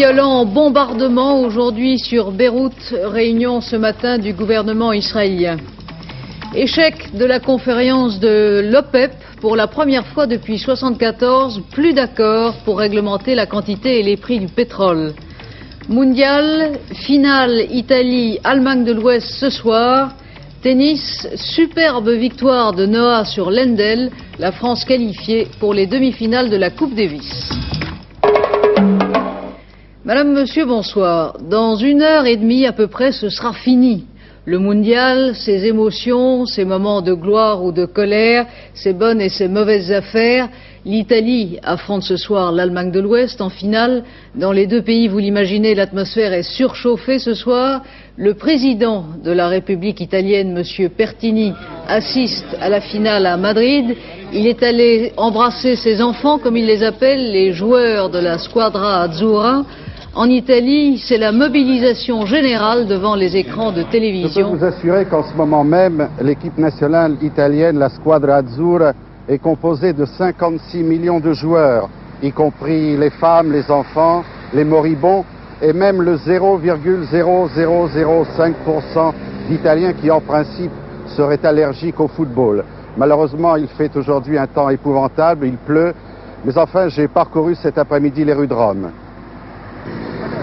violents bombardements aujourd'hui sur Beyrouth, réunion ce matin du gouvernement israélien. Échec de la conférence de l'OPEP, pour la première fois depuis 1974, plus d'accord pour réglementer la quantité et les prix du pétrole. Mondial, finale Italie-Allemagne de l'Ouest ce soir. Tennis, superbe victoire de Noah sur Lendl, la France qualifiée pour les demi-finales de la Coupe Davis. Madame, Monsieur, bonsoir. Dans 1h30 à peu près, ce sera fini. Le mondial, ses émotions, ses moments de gloire ou de colère, ses bonnes et ses mauvaises affaires. L'Italie affronte ce soir l'Allemagne de l'Ouest en finale. Dans les deux pays, vous l'imaginez, l'atmosphère est surchauffée ce soir. Le président de la République italienne, Monsieur Pertini, assiste à la finale à Madrid. Il est allé embrasser ses enfants, comme il les appelle, les joueurs de la Squadra Azzurra. En Italie, c'est la mobilisation générale devant les écrans de télévision. Je peux vous assurer qu'en ce moment même, l'équipe nationale italienne, la Squadra Azzurra, est composée de 56 millions de joueurs, y compris les femmes, les enfants, les moribonds, et même le 0,0005% d'Italiens qui, en principe, seraient allergiques au football. Malheureusement, il fait aujourd'hui un temps épouvantable, il pleut, mais enfin, j'ai parcouru cet après-midi les rues de Rome.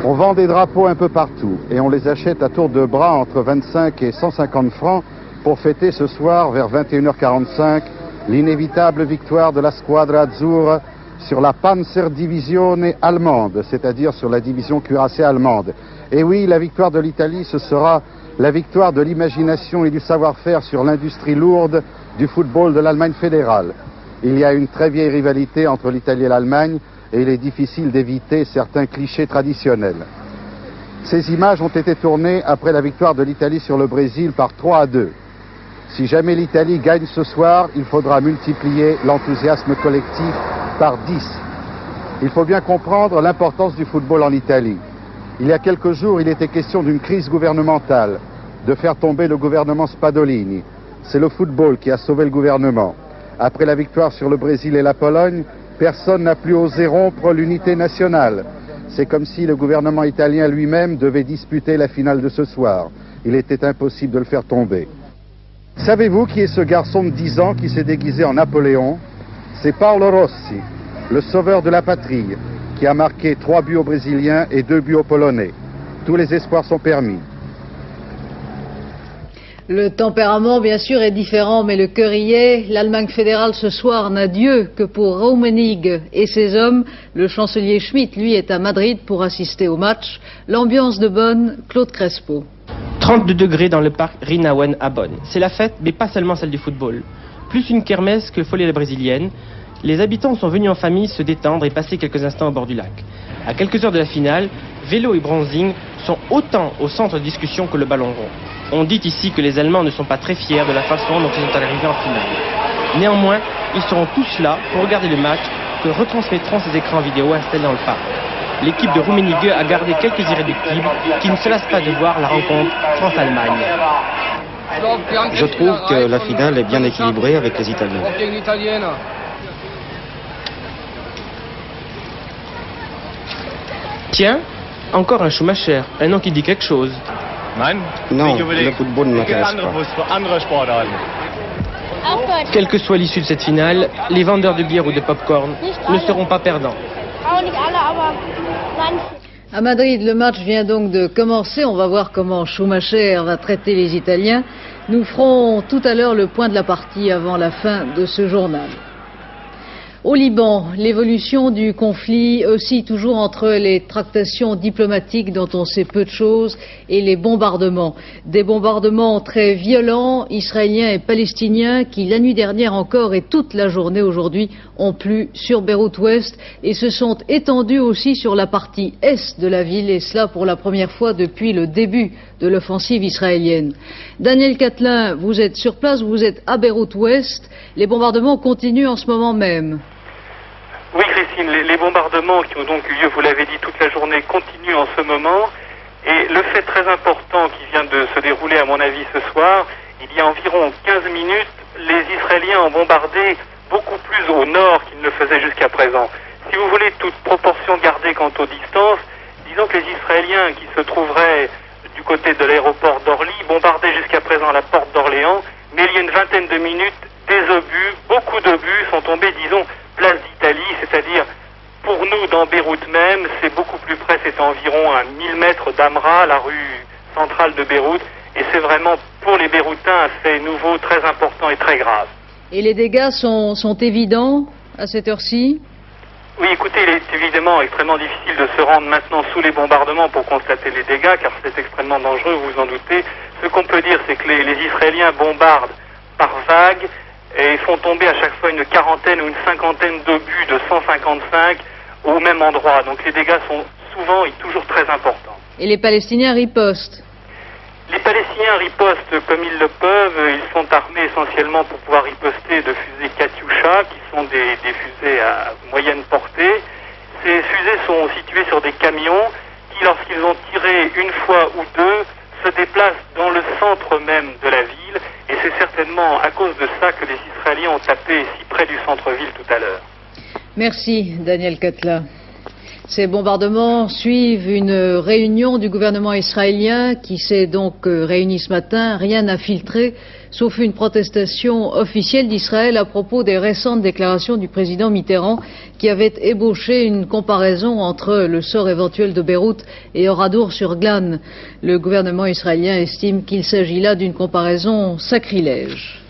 On vend des drapeaux un peu partout et on les achète à tour de bras entre 25 et 150 francs pour fêter ce soir vers 21h45 l'inévitable victoire de la Squadra Azzurra sur la Panzerdivisione allemande, c'est-à-dire sur la division cuirassée allemande. Et oui, la victoire de l'Italie, ce sera la victoire de l'imagination et du savoir-faire sur l'industrie lourde du football de l'Allemagne fédérale. Il y a une très vieille rivalité entre l'Italie et l'Allemagne, et il est difficile d'éviter certains clichés traditionnels. Ces images ont été tournées après la victoire de l'Italie sur le Brésil par 3-2. Si jamais l'Italie gagne ce soir, il faudra multiplier l'enthousiasme collectif par 10. Il faut bien comprendre l'importance du football en Italie. Il y a quelques jours, il était question d'une crise gouvernementale, de faire tomber le gouvernement Spadolini. C'est le football qui a sauvé le gouvernement. Après la victoire sur le Brésil et la Pologne, personne n'a plus osé rompre l'unité nationale. C'est comme si le gouvernement italien lui-même devait disputer la finale de ce soir. Il était impossible de le faire tomber. Savez-vous qui est ce garçon de 10 ans qui s'est déguisé en Napoléon? C'est Paolo Rossi, le sauveur de la patrie, qui a marqué 3 buts aux Brésiliens et 2 buts aux Polonais. Tous les espoirs sont permis. Le tempérament, bien sûr, est différent, mais le cœur y est. L'Allemagne fédérale, ce soir, n'a Dieu que pour Rummenigge et ses hommes. Le chancelier Schmitt, lui, est à Madrid pour assister au match. L'ambiance de Bonn, Claude Crespo. 32 degrés dans le parc Rhinauen à Bonn. C'est la fête, mais pas seulement celle du football. Plus une kermesse que folie la brésilienne. Les habitants sont venus en famille se détendre et passer quelques instants au bord du lac. À quelques heures de la finale, vélo et bronzing sont autant au centre de discussion que le ballon rond. On dit ici que les Allemands ne sont pas très fiers de la façon dont ils sont arrivés en finale. Néanmoins, ils seront tous là pour regarder le match que retransmettront ces écrans vidéo installés dans le parc. L'équipe de Rummenigge a gardé quelques irréductibles qui ne se lassent pas de voir la rencontre France-Allemagne. Je trouve que la finale est bien équilibrée avec les Italiens. Tiens, encore un Schumacher, un nom qui dit quelque chose. Non, le football ne m'intéresse pas. Quelle que soit l'issue de cette finale, les vendeurs de bière ou de pop-corn ne seront pas perdants. À Madrid, le match vient donc de commencer. On va voir comment Schumacher va traiter les Italiens. Nous ferons tout à l'heure le point de la partie avant la fin de ce journal. Au Liban, l'évolution du conflit aussi toujours entre les tractations diplomatiques dont on sait peu de choses et les bombardements. Des bombardements très violents, israéliens et palestiniens, qui la nuit dernière encore et toute la journée aujourd'hui ont plu sur Beyrouth-Ouest et se sont étendus aussi sur la partie est de la ville, et cela pour la première fois depuis le début de l'offensive israélienne. Daniel Catlin, vous êtes sur place, vous êtes à Beyrouth-Ouest. Les bombardements continuent en ce moment même. Oui, Christine, les bombardements qui ont donc eu lieu, vous l'avez dit, toute la journée continuent en ce moment. Et le fait très important qui vient de se dérouler, à mon avis, ce soir, il y a environ 15 minutes, les Israéliens ont bombardé beaucoup plus au nord qu'ils ne le faisaient jusqu'à présent. Si vous voulez, toute proportion gardée quant aux distances, Disons que les Israéliens qui se trouveraient du côté de l'aéroport d'Orly bombardaient jusqu'à présent la porte d'Orléans, mais il y a une vingtaine de minutes, des obus, beaucoup d'obus sont tombés, disons, place d'Italie, c'est-à-dire pour nous dans Beyrouth même, c'est beaucoup plus près, c'est environ à 1000 mètres d'Amra, la rue centrale de Beyrouth, et c'est vraiment pour les Beyrouthins un fait nouveau, très important et très grave. Et les dégâts sont évidents à cette heure-ci? Oui, écoutez, il est évidemment extrêmement difficile de se rendre maintenant sous les bombardements pour constater les dégâts, car c'est extrêmement dangereux, vous vous en doutez. Ce qu'on peut dire, c'est que les Israéliens bombardent par vagues et font tomber à chaque fois une quarantaine ou une cinquantaine d'obus de 155 au même endroit. Donc les dégâts sont souvent et toujours très importants. Et les Palestiniens ripostent? Les Palestiniens ripostent comme ils le peuvent. Ils sont armés essentiellement pour pouvoir riposter de fusées Katyusha, qui sont des fusées à moyenne portée. Ces fusées sont situées sur des camions qui, lorsqu'ils ont tiré une fois ou deux, se déplacent dans le centre même de la ville. Et c'est certainement à cause de ça que les Israéliens ont tapé si près du centre-ville tout à l'heure. Merci, Daniel Katla. Ces bombardements suivent une réunion du gouvernement israélien qui s'est donc réunie ce matin. Rien n'a filtré, sauf une protestation officielle d'Israël à propos des récentes déclarations du président Mitterrand qui avait ébauché une comparaison entre le sort éventuel de Beyrouth et Oradour-sur-Glane. Le gouvernement israélien estime qu'il s'agit là d'une comparaison sacrilège.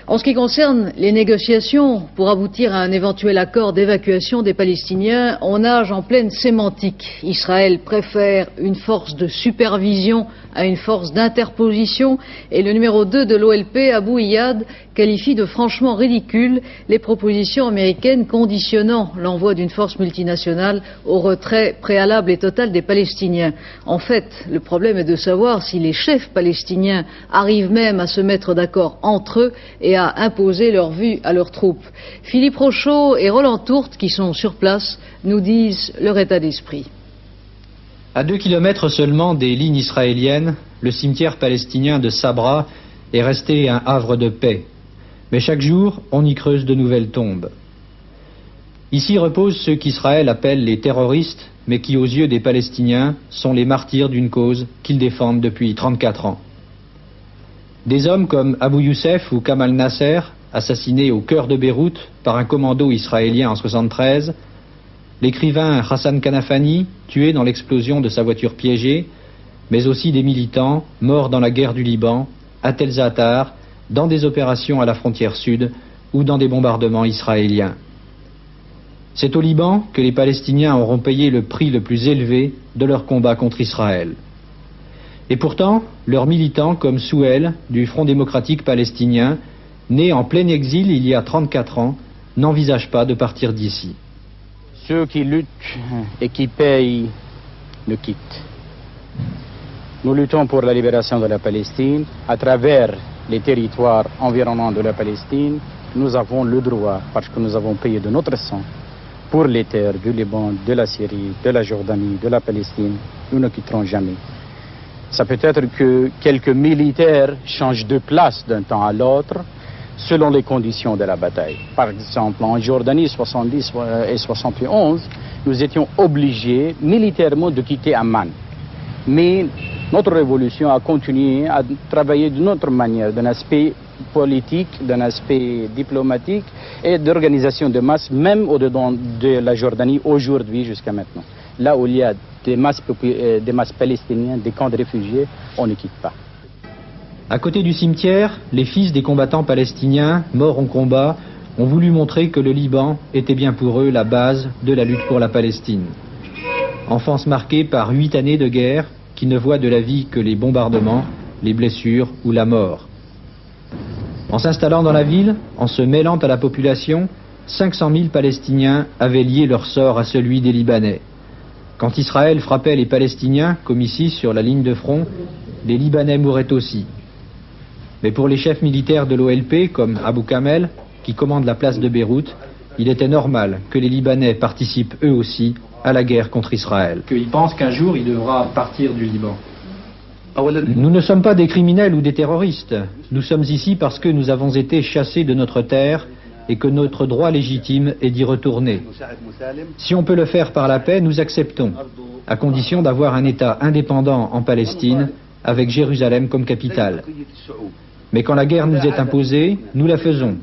En ce qui concerne les négociations pour aboutir à un éventuel accord d'évacuation des Palestiniens, on nage en pleine sémantique. Israël préfère une force de supervision à une force d'interposition et le numéro 2 de l'OLP, Abou Iyad, qualifie de franchement ridicule les propositions américaines conditionnant l'envoi d'une force multinationale au retrait préalable et total des Palestiniens. En fait, le problème est de savoir si les chefs palestiniens arrivent même à se mettre d'accord entre eux et à imposer leur vue à leurs troupes. Philippe Rochaud et Roland Tourte, qui sont sur place, nous disent leur état d'esprit. À 2 kilomètres seulement des lignes israéliennes, le cimetière palestinien de Sabra est resté un havre de paix. Mais chaque jour, on y creuse de nouvelles tombes. Ici reposent ceux qu'Israël appelle les terroristes, mais qui aux yeux des Palestiniens sont les martyrs d'une cause qu'ils défendent depuis 34 ans. Des hommes comme Abou Youssef ou Kamal Nasser, assassinés au cœur de Beyrouth par un commando israélien en 1973, l'écrivain Hassan Kanafani, tué dans l'explosion de sa voiture piégée, mais aussi des militants morts dans la guerre du Liban, à Tel Zatar, dans des opérations à la frontière sud ou dans des bombardements israéliens. C'est au Liban que les Palestiniens auront payé le prix le plus élevé de leur combat contre Israël. Et pourtant, leurs militants comme Souhel, du Front démocratique palestinien, né en plein exil il y a 34 ans, n'envisagent pas de partir d'ici. Ceux qui luttent et qui payent nous quittent. Nous luttons pour la libération de la Palestine. À travers les territoires environnants de la Palestine, nous avons le droit, parce que nous avons payé de notre sang, pour les terres du Liban, de la Syrie, de la Jordanie, de la Palestine. Nous ne quitterons jamais. Ça peut être que quelques militaires changent de place d'un temps à l'autre, selon les conditions de la bataille. Par exemple, en Jordanie, 70 et 71, nous étions obligés militairement de quitter Amman. Mais notre révolution a continué à travailler d'une autre manière, d'un aspect politique, d'un aspect diplomatique et d'organisation de masse, même au-dedans de la Jordanie aujourd'hui jusqu'à maintenant. Là où il y a des masses palestiniennes, des camps de réfugiés, on ne quitte pas. À côté du cimetière, les fils des combattants palestiniens, morts en combat, ont voulu montrer que le Liban était bien pour eux la base de la lutte pour la Palestine. Enfance marquée par 8 années de guerre qui ne voient de la vie que les bombardements, les blessures ou la mort. En s'installant dans la ville, en se mêlant à la population, 500 000 Palestiniens avaient lié leur sort à celui des Libanais. Quand Israël frappait les Palestiniens, comme ici sur la ligne de front, les Libanais mouraient aussi. Mais pour les chefs militaires de l'OLP, comme Abou Kamel, qui commande la place de Beyrouth, il était normal que les Libanais participent eux aussi à la guerre contre Israël. Qu'il pense qu'un jour il devra partir du Liban. Nous ne sommes pas des criminels ou des terroristes. Nous sommes ici parce que nous avons été chassés de notre terre et que notre droit légitime est d'y retourner. Si on peut le faire par la paix, nous acceptons, à condition d'avoir un État indépendant en Palestine, avec Jérusalem comme capitale. Mais quand la guerre nous est imposée, nous la faisons.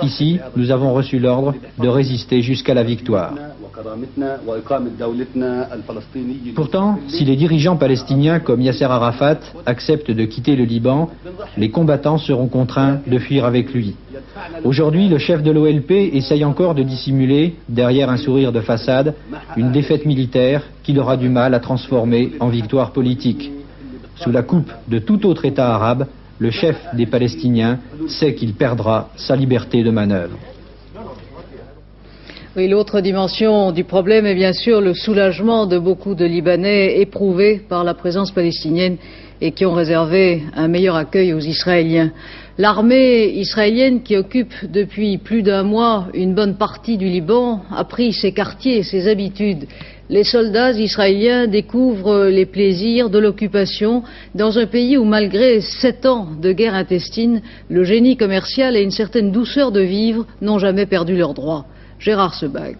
Ici, nous avons reçu l'ordre de résister jusqu'à la victoire. Pourtant, si les dirigeants palestiniens comme Yasser Arafat acceptent de quitter le Liban, les combattants seront contraints de fuir avec lui. Aujourd'hui, le chef de l'OLP essaye encore de dissimuler, derrière un sourire de façade, une défaite militaire qu'il aura du mal à transformer en victoire politique. Sous la coupe de tout autre État arabe, le chef des Palestiniens sait qu'il perdra sa liberté de manœuvre. Oui, l'autre dimension du problème est bien sûr le soulagement de beaucoup de Libanais éprouvés par la présence palestinienne et qui ont réservé un meilleur accueil aux Israéliens. L'armée israélienne, qui occupe depuis plus d'un mois une bonne partie du Liban, a pris ses quartiers et ses habitudes. Les soldats israéliens découvrent les plaisirs de l'occupation dans un pays où, malgré 7 ans de guerre intestine, le génie commercial et une certaine douceur de vivre n'ont jamais perdu leurs droits. Gérard Sebag.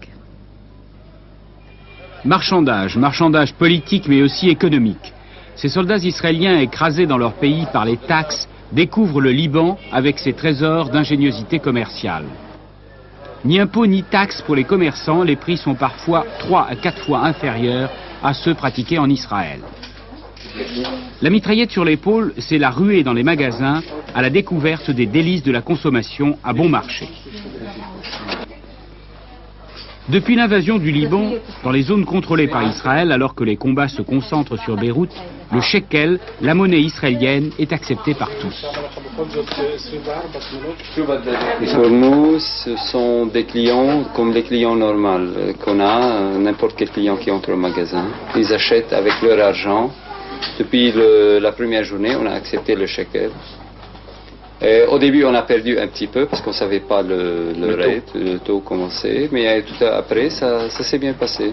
Marchandage politique mais aussi économique. Ces soldats israéliens écrasés dans leur pays par les taxes découvrent le Liban avec ses trésors d'ingéniosité commerciale. Ni impôts ni taxes pour les commerçants, les prix sont parfois 3 à 4 fois inférieurs à ceux pratiqués en Israël. La mitraillette sur l'épaule, c'est la ruée dans les magasins à la découverte des délices de la consommation à bon marché. Depuis l'invasion du Liban, dans les zones contrôlées par Israël, alors que les combats se concentrent sur Beyrouth, le shekel, la monnaie israélienne, est acceptée par tous. Pour nous, ce sont des clients comme les clients normaux qu'on a, n'importe quel client qui entre au magasin. Ils achètent avec leur argent. Depuis la première journée, on a accepté le shekel. Au début, on a perdu un petit peu parce qu'on ne savait pas le taux commencer, mais tout après, ça s'est bien passé.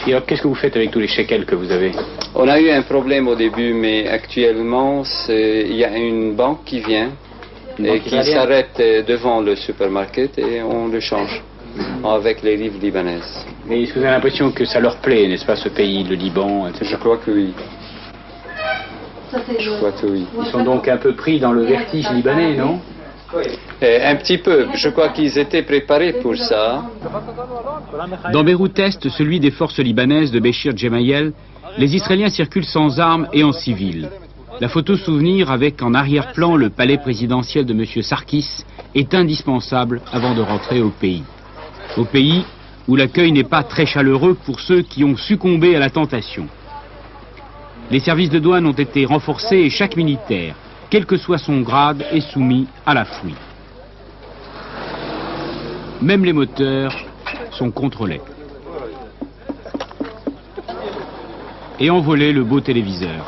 Et alors, qu'est-ce que vous faites avec tous les shekels que vous avez? On a eu un problème au début, mais actuellement, il y a une banque qui vient et qui s'arrête devant le supermarché et on le change avec les livres libanaises. Et est-ce que vous avez l'impression que ça leur plaît, n'est-ce pas, ce pays, le Liban, etc. Je crois que oui. Je crois que oui. Ils sont donc un peu pris dans le vertige libanais, non? Un petit peu. Je crois qu'ils étaient préparés pour ça. Dans Beyrouth-Est, celui des forces libanaises de Béchir Gemayel, les Israéliens circulent sans armes et en civil. La photo souvenir avec en arrière-plan le palais présidentiel de M. Sarkis est indispensable avant de rentrer au pays. Au pays où l'accueil n'est pas très chaleureux pour ceux qui ont succombé à la tentation. Les services de douane ont été renforcés et chaque militaire, quel que soit son grade, est soumis à la fouille. Même les moteurs sont contrôlés. Et envolé le beau téléviseur.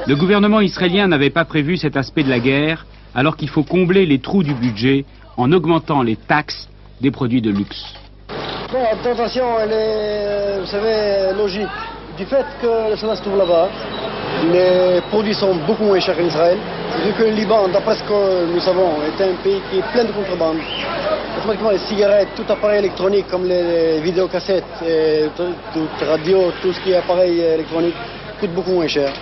Le gouvernement israélien n'avait pas prévu cet aspect de la guerre, alors qu'il faut combler les trous du budget en augmentant les taxes des produits de luxe. Bon, la tentation, elle est, vous savez, logique. Du fait que le soldats se trouve là-bas, les produits sont beaucoup moins chers qu'en Israël. Vu que le Liban, d'après ce que nous savons, est un pays qui est plein de contrebande. Automatiquement, les cigarettes, tout appareil électronique comme les vidéocassettes, toute radio, tout ce qui est appareil électronique, coûte beaucoup moins cher.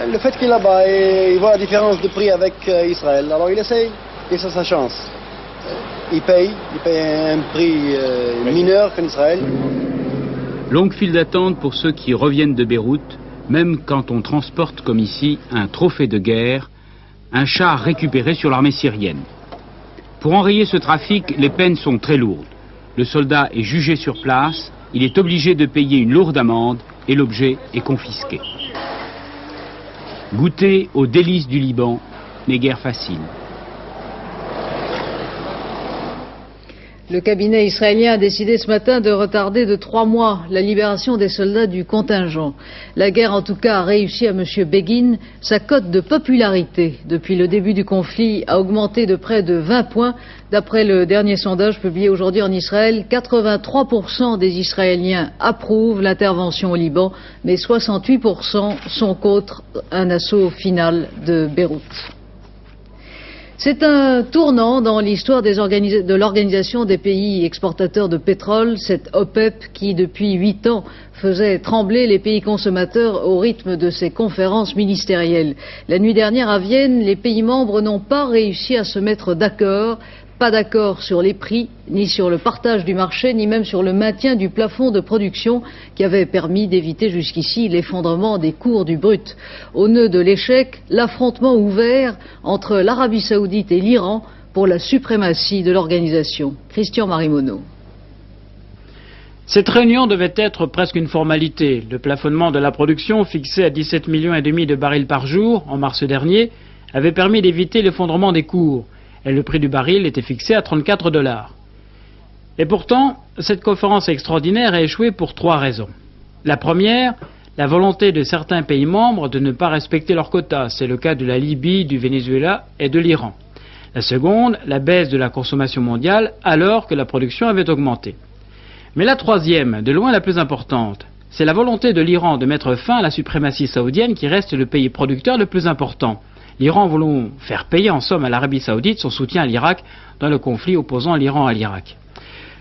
Le fait qu'il est là-bas, il voit la différence de prix avec Israël. Alors il essaye, et ça sa chance. Il paye un prix mineur qu'en Israël. Longue file d'attente pour ceux qui reviennent de Beyrouth, même quand on transporte comme ici un trophée de guerre, un char récupéré sur l'armée syrienne. Pour enrayer ce trafic, les peines sont très lourdes. Le soldat est jugé sur place, il est obligé de payer une lourde amende et l'objet est confisqué. Goûter aux délices du Liban n'est guère facile. Le cabinet israélien a décidé ce matin de retarder de 3 mois la libération des soldats du contingent. La guerre, en tout cas, a réussi à M. Begin. Sa cote de popularité depuis le début du conflit a augmenté de près de 20 points. D'après le dernier sondage publié aujourd'hui en Israël, 83% des Israéliens approuvent l'intervention au Liban, mais 68% sont contre un assaut final de Beyrouth. C'est un tournant dans l'histoire de l'Organisation des pays exportateurs de pétrole, cette OPEP qui, depuis 8 ans, faisait trembler les pays consommateurs au rythme de ses conférences ministérielles. La nuit dernière à Vienne, les pays membres n'ont pas réussi à se mettre d'accord. Pas d'accord sur les prix, ni sur le partage du marché, ni même sur le maintien du plafond de production qui avait permis d'éviter jusqu'ici l'effondrement des cours du brut. Au nœud de l'échec, l'affrontement ouvert entre l'Arabie saoudite et l'Iran pour la suprématie de l'organisation. Christian Marimono. Cette réunion devait être presque une formalité. Le plafonnement de la production, fixé à 17,5 millions de barils par jour en mars dernier, avait permis d'éviter l'effondrement des cours. Et le prix du baril était fixé à 34 $. Et pourtant, cette conférence extraordinaire a échoué pour 3 raisons. La première, la volonté de certains pays membres de ne pas respecter leurs quotas. C'est le cas de la Libye, du Venezuela et de l'Iran. La seconde, la baisse de la consommation mondiale alors que la production avait augmenté. Mais la troisième, de loin la plus importante, c'est la volonté de l'Iran de mettre fin à la suprématie saoudienne qui reste le pays producteur le plus important. L'Iran voulant faire payer en somme à l'Arabie saoudite son soutien à l'Irak dans le conflit opposant l'Iran à l'Irak.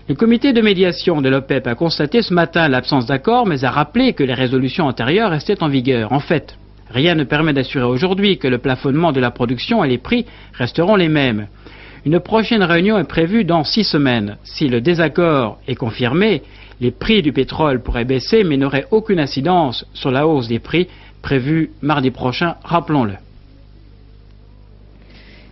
Le comité de médiation de l'OPEP a constaté ce matin l'absence d'accord, mais a rappelé que les résolutions antérieures restaient en vigueur. En fait, rien ne permet d'assurer aujourd'hui que le plafonnement de la production et les prix resteront les mêmes. Une prochaine réunion est prévue dans 6 semaines. Si le désaccord est confirmé, les prix du pétrole pourraient baisser, mais n'auraient aucune incidence sur la hausse des prix prévue mardi prochain, rappelons-le.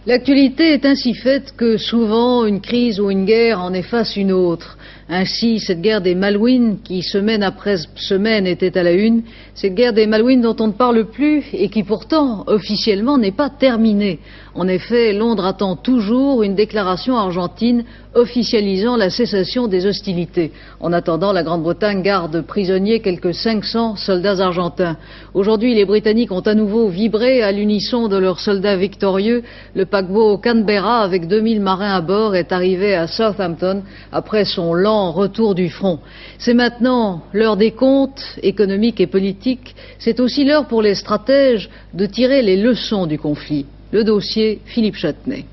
L'actualité est ainsi faite que souvent une crise ou une guerre en efface une autre. Ainsi, cette guerre des Malouines, qui semaine après semaine était à la une, cette guerre des Malouines dont on ne parle plus et qui pourtant officiellement n'est pas terminée. En effet, Londres attend toujours une déclaration argentine officialisant la cessation des hostilités. En attendant, la Grande-Bretagne garde prisonniers quelques 500 soldats argentins. Aujourd'hui, les Britanniques ont à nouveau vibré à l'unisson de leurs soldats victorieux. Le paquebot Canberra, avec 2000 marins à bord, est arrivé à Southampton après son lent retour du front. C'est maintenant l'heure des comptes économiques et politiques. C'est aussi l'heure pour les stratèges de tirer les leçons du conflit. Le dossier, Philippe Châtenay.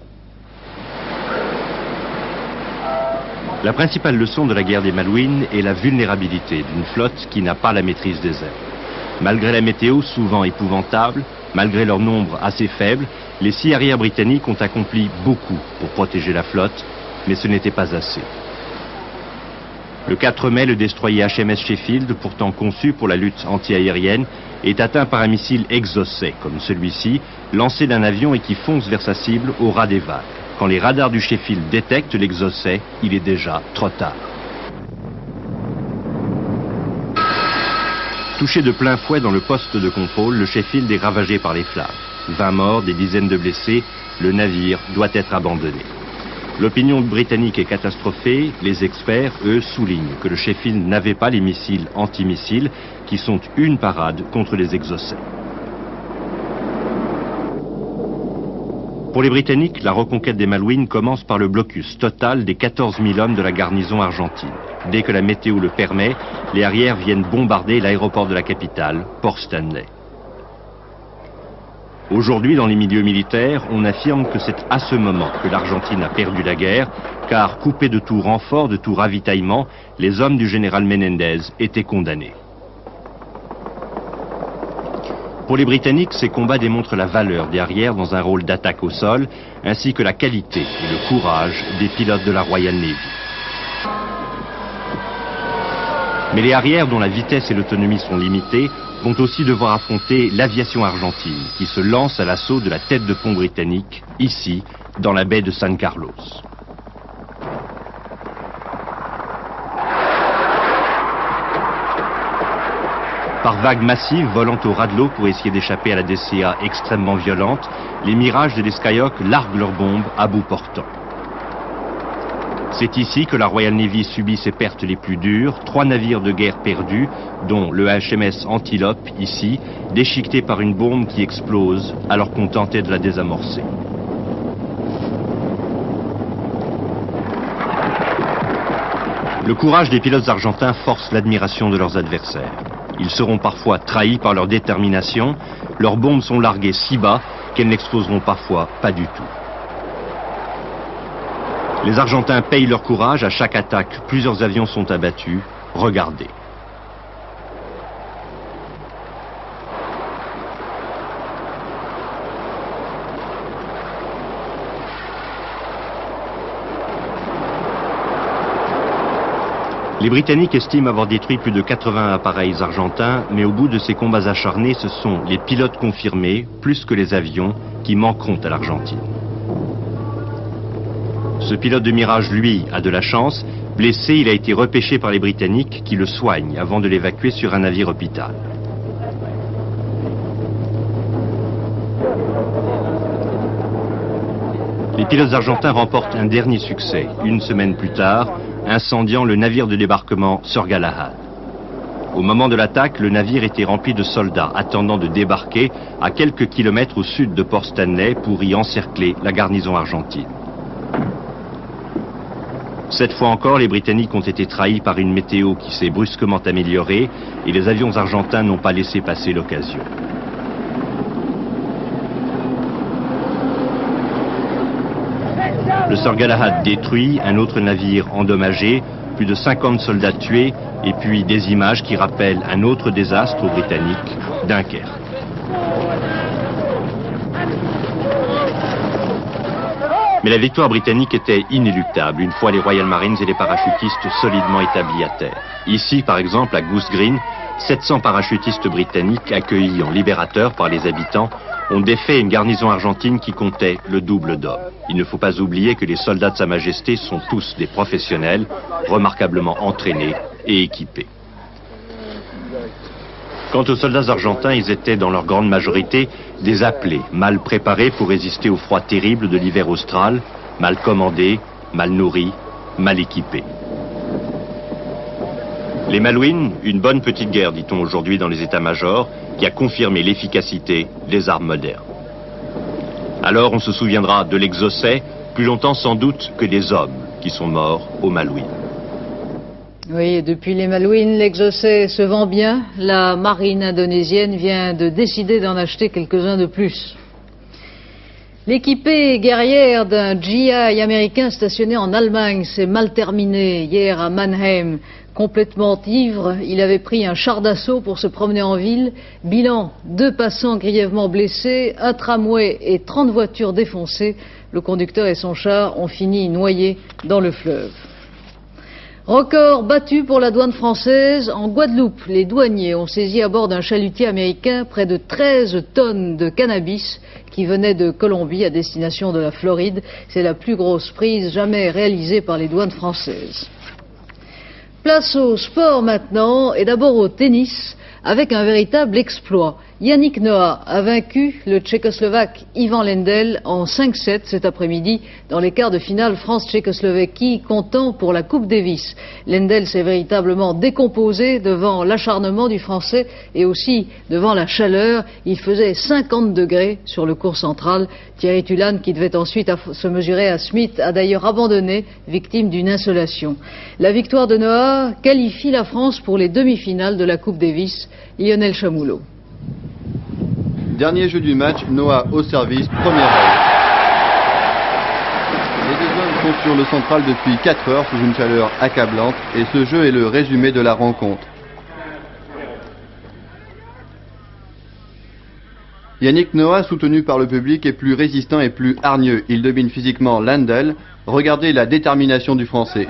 La principale leçon de la guerre des Malouines est la vulnérabilité d'une flotte qui n'a pas la maîtrise des airs. Malgré la météo souvent épouvantable, malgré leur nombre assez faible, les 6 arrières britanniques ont accompli beaucoup pour protéger la flotte, mais ce n'était pas assez. Le 4 mai, le destroyer HMS Sheffield, pourtant conçu pour la lutte anti-aérienne, est atteint par un missile Exocet, comme celui-ci, lancé d'un avion et qui fonce vers sa cible au ras des vagues. Quand les radars du Sheffield détectent l'Exocet, il est déjà trop tard. Touché de plein fouet dans le poste de contrôle, le Sheffield est ravagé par les flammes. 20 morts, des dizaines de blessés, le navire doit être abandonné. L'opinion britannique est catastrophée, les experts, eux, soulignent que le Sheffield n'avait pas les missiles antimissiles qui sont une parade contre les Exocets. Pour les Britanniques, la reconquête des Malouines commence par le blocus total des 14 000 hommes de la garnison argentine. Dès que la météo le permet, les arrières viennent bombarder l'aéroport de la capitale, Port Stanley. Aujourd'hui, dans les milieux militaires, on affirme que c'est à ce moment que l'Argentine a perdu la guerre, car coupés de tout renfort, de tout ravitaillement, les hommes du général Menendez étaient condamnés. Pour les Britanniques, ces combats démontrent la valeur des arrières dans un rôle d'attaque au sol, ainsi que la qualité et le courage des pilotes de la Royal Navy. Mais les arrières, dont la vitesse et l'autonomie sont limitées, vont aussi devoir affronter l'aviation argentine, qui se lance à l'assaut de la tête de pont britannique, ici, dans la baie de San Carlos. Par vagues massives volant au ras de l'eau pour essayer d'échapper à la DCA extrêmement violente, les Mirage de l'Escaillok larguent leurs bombes à bout portant. C'est ici que la Royal Navy subit ses pertes les plus dures, 3 navires de guerre perdus, dont le HMS Antilope, ici, déchiqueté par une bombe qui explose alors qu'on tentait de la désamorcer. Le courage des pilotes argentins force l'admiration de leurs adversaires. Ils seront parfois trahis par leur détermination, leurs bombes sont larguées si bas qu'elles n'exploseront parfois pas du tout. Les Argentins payent leur courage. À chaque attaque, plusieurs avions sont abattus. Regardez. Les Britanniques estiment avoir détruit plus de 80 appareils argentins, mais au bout de ces combats acharnés, ce sont les pilotes confirmés, plus que les avions, qui manqueront à l'Argentine. Ce pilote de Mirage, lui, a de la chance. Blessé, il a été repêché par les Britanniques qui le soignent avant de l'évacuer sur un navire hôpital. Les pilotes argentins remportent un dernier succès, une semaine plus tard, incendiant le navire de débarquement Sir Galahad. Au moment de l'attaque, le navire était rempli de soldats attendant de débarquer à quelques kilomètres au sud de Port Stanley pour y encercler la garnison argentine. Cette fois encore, les Britanniques ont été trahis par une météo qui s'est brusquement améliorée et les avions argentins n'ont pas laissé passer l'occasion. Le Sir Galahad détruit, un autre navire endommagé, plus de 50 soldats tués et puis des images qui rappellent un autre désastre aux Britanniques, Dunkerque. Mais la victoire britannique était inéluctable une fois les Royal Marines et les parachutistes solidement établis à terre. Ici, par exemple, à Goose Green, 700 parachutistes britanniques accueillis en libérateurs par les habitants ont défait une garnison argentine qui comptait le double d'hommes. Il ne faut pas oublier que les soldats de Sa Majesté sont tous des professionnels, remarquablement entraînés et équipés. Quant aux soldats argentins, ils étaient dans leur grande majorité des appelés, mal préparés pour résister au froid terrible de l'hiver austral, mal commandés, mal nourris, mal équipés. Les Malouines, une bonne petite guerre, dit-on aujourd'hui dans les états-majors, qui a confirmé l'efficacité des armes modernes. Alors on se souviendra de l'Exocet, plus longtemps sans doute que des hommes qui sont morts aux Malouines. Oui, et depuis les Malouines, l'Exocet se vend bien. La marine indonésienne vient de décider d'en acheter quelques-uns de plus. L'équipée guerrière d'un GI américain stationné en Allemagne s'est mal terminée hier à Mannheim. Complètement ivre, il avait pris un char d'assaut pour se promener en ville. Bilan, 2 passants grièvement blessés, un tramway et 30 voitures défoncées. Le conducteur et son char ont fini noyés dans le fleuve. Record battu pour la douane française. En Guadeloupe, les douaniers ont saisi à bord d'un chalutier américain près de 13 tonnes de cannabis qui venait de Colombie à destination de la Floride. C'est la plus grosse prise jamais réalisée par les douanes françaises. Place au sport maintenant, et d'abord au tennis, avec un véritable exploit. Yannick Noah a vaincu le Tchécoslovaque Ivan Lendl en 5-7 cet après-midi dans les quarts de finale France-Tchécoslovaquie comptant pour la Coupe Davis. Lendl s'est véritablement décomposé devant l'acharnement du Français et aussi devant la chaleur. Il faisait 50 degrés sur le court central. Thierry Tulane, qui devait ensuite se mesurer à Smith, a d'ailleurs abandonné, victime d'une insolation. La victoire de Noah qualifie la France pour les demi-finales de la Coupe Davis. Lionel Chamoulot. Dernier jeu du match, Noah au service, première balle. Les deux hommes sont sur le central depuis 4 heures sous une chaleur accablante et ce jeu est le résumé de la rencontre. Yannick Noah, soutenu par le public, est plus résistant et plus hargneux. Il domine physiquement Lendl. Regardez la détermination du Français.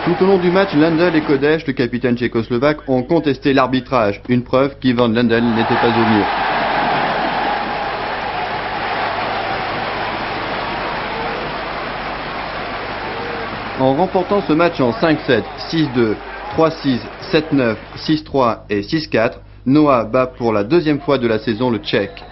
Tout au long du match, Lendl et Kodeš, le capitaine tchécoslovaque, ont contesté l'arbitrage, une preuve qu'Ivan Lendl n'était pas au mieux. En remportant ce match en 5-7, 6-2, 3-6, 7-9, 6-3 et 6-4, Noah bat pour la 2e fois de la saison le Tchèque.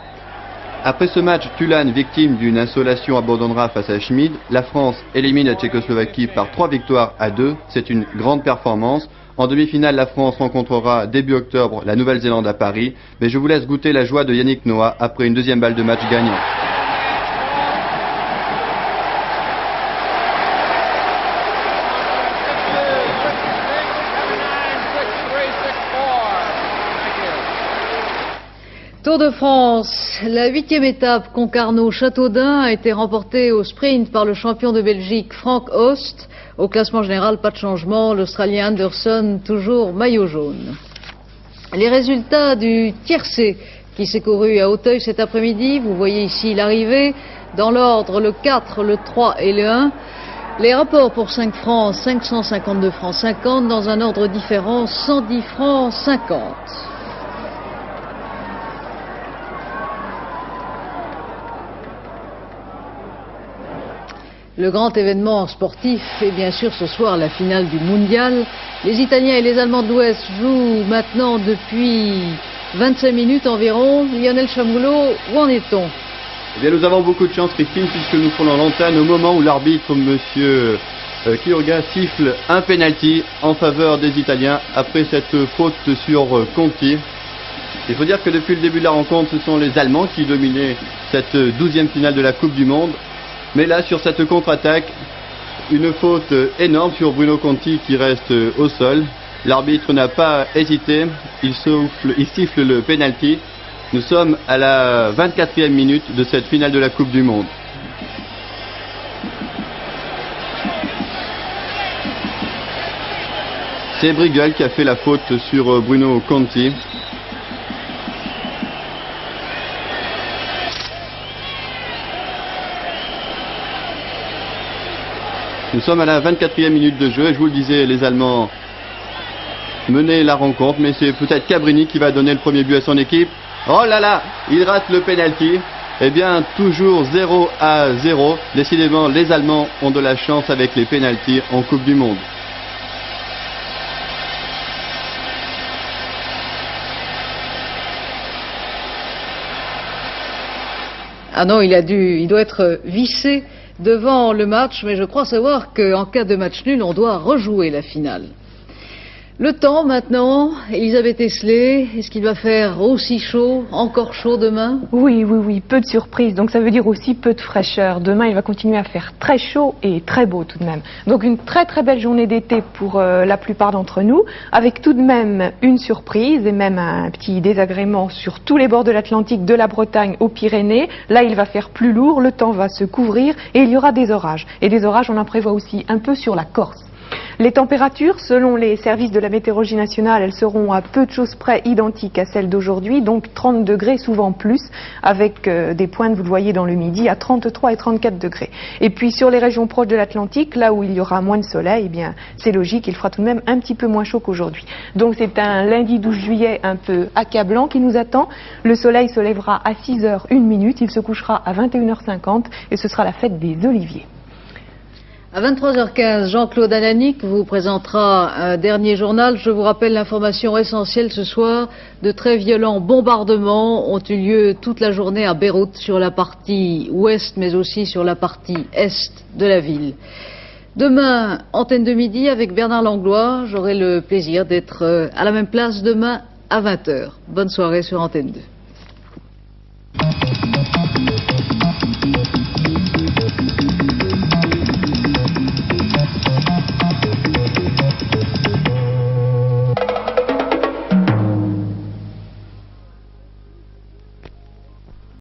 Après ce match, Tulane, victime d'une insolation, abandonnera face à Schmid. La France élimine la Tchécoslovaquie par 3-2. C'est une grande performance. En demi-finale, la France rencontrera début octobre la Nouvelle-Zélande à Paris. Mais je vous laisse goûter la joie de Yannick Noah après une 2e balle de match gagnante. Tour de France, la 8e étape Concarneau-Châteaudun a été remportée au sprint par le champion de Belgique Frank Host. Au classement général, pas de changement, l'Australien Anderson toujours maillot jaune. Les résultats du tiercé qui s'est couru à Auteuil cet après-midi, vous voyez ici l'arrivée, dans l'ordre le 4, le 3 et le 1. Les rapports pour 5 francs, 552 francs 50, dans un ordre différent, 110 francs 50. Le grand événement sportif est bien sûr ce soir la finale du mondial. Les Italiens et les Allemands de l'Ouest jouent maintenant depuis 25 minutes environ. Lionel Chamoulot, où en est-on? Eh bien, nous avons beaucoup de chance, Christine, puisque nous prenons l'antenne au moment où l'arbitre, monsieur Chiurga, siffle un penalty en faveur des Italiens après cette faute sur Conti. Il faut dire que depuis le début de la rencontre, ce sont les Allemands qui dominaient cette 12e finale de la Coupe du Monde. Mais là, sur cette contre-attaque, une faute énorme sur Bruno Conti qui reste au sol. L'arbitre n'a pas hésité, il siffle le penalty. Nous sommes à la 24e minute de cette finale de la Coupe du Monde. C'est Brigel qui a fait la faute sur Bruno Conti. Nous sommes à la 24e minute de jeu et je vous le disais, les Allemands menaient la rencontre, mais c'est peut-être Cabrini qui va donner le premier but à son équipe. Oh là là, il rate le penalty. Eh bien, toujours 0-0. Décidément, les Allemands ont de la chance avec les penaltys en Coupe du Monde. Ah non, il doit être vissé devant le match, mais je crois savoir qu'en cas de match nul, on doit rejouer la finale. Le temps maintenant, Elisabeth Esley, est-ce qu'il va faire aussi chaud, encore chaud demain? Oui, peu de surprises, donc ça veut dire aussi peu de fraîcheur. Demain, il va continuer à faire très chaud et très beau tout de même. Donc une très très belle journée d'été pour la plupart d'entre nous, avec tout de même une surprise et même un petit désagrément sur tous les bords de l'Atlantique, de la Bretagne aux Pyrénées. Là, il va faire plus lourd, le temps va se couvrir et il y aura des orages. Et des orages, on en prévoit aussi un peu sur la Corse. Les températures, selon les services de la météorologie nationale, elles seront à peu de choses près identiques à celles d'aujourd'hui, donc 30 degrés, souvent plus, avec des pointes, vous le voyez dans le midi, à 33 et 34 degrés. Et puis sur les régions proches de l'Atlantique, là où il y aura moins de soleil, eh bien c'est logique, il fera tout de même un petit peu moins chaud qu'aujourd'hui. Donc c'est un lundi 12 juillet un peu accablant qui nous attend. Le soleil se lèvera à 6h01, il se couchera à 21h50 et ce sera la fête des oliviers. À 23h15, Jean-Claude Ananic vous présentera un dernier journal. Je vous rappelle l'information essentielle ce soir. De très violents bombardements ont eu lieu toute la journée à Beyrouth, sur la partie ouest mais aussi sur la partie est de la ville. Demain, antenne de midi avec Bernard Langlois. J'aurai le plaisir d'être à la même place demain à 20h. Bonne soirée sur Antenne 2.